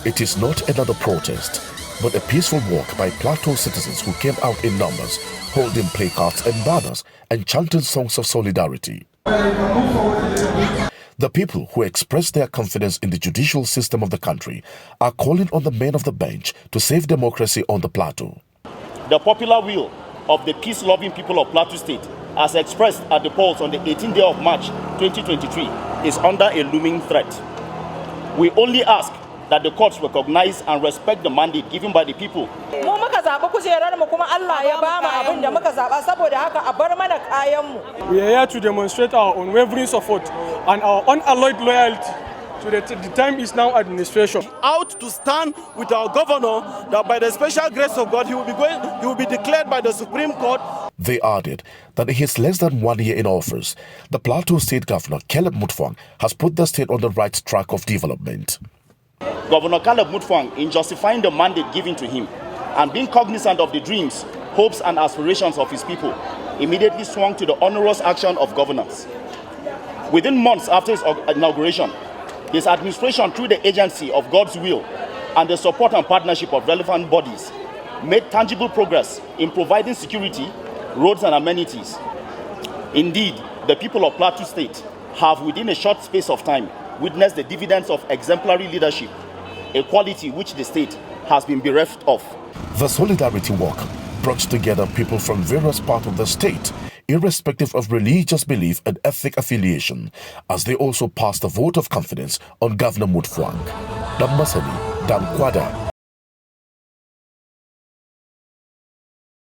It is not another protest, but a peaceful walk by Plateau citizens who came out in numbers, holding placards and banners and chanting songs of solidarity. The people who express their confidence in the judicial system of the country are calling on the men of the bench to save democracy on the Plateau. The popular will of the peace-loving people of Plateau State, as expressed at the polls on the 18th day of March 2023, is under a looming threat. We only ask that the courts recognize and respect the mandate given by the people. We are here to demonstrate our unwavering support and our unalloyed loyalty to the time is now administration. Out to stand with our governor that by the special grace of God he will be declared by the Supreme Court. They added that in his less than 1 year in office, the Plateau State Governor Caleb Mutfwang has put the state on the right track of development. Governor Caleb Mutfwang, in justifying the mandate given to him and being cognizant of the dreams, hopes and aspirations of his people, immediately swung to the onerous action of governance. Within months after his inauguration, his administration, through the agency of God's will and the support and partnership of relevant bodies, made tangible progress in providing security, roads and amenities. Indeed, the people of Plateau State have, within a short space of time, witnessed the dividends of exemplary leadership, a quality which the state has been bereft of. The Solidarity Walk brought together people from various parts of the state, irrespective of religious belief and ethnic affiliation, as they also passed a vote of confidence on Governor Mutfwang. Damasani, Dan Kwada,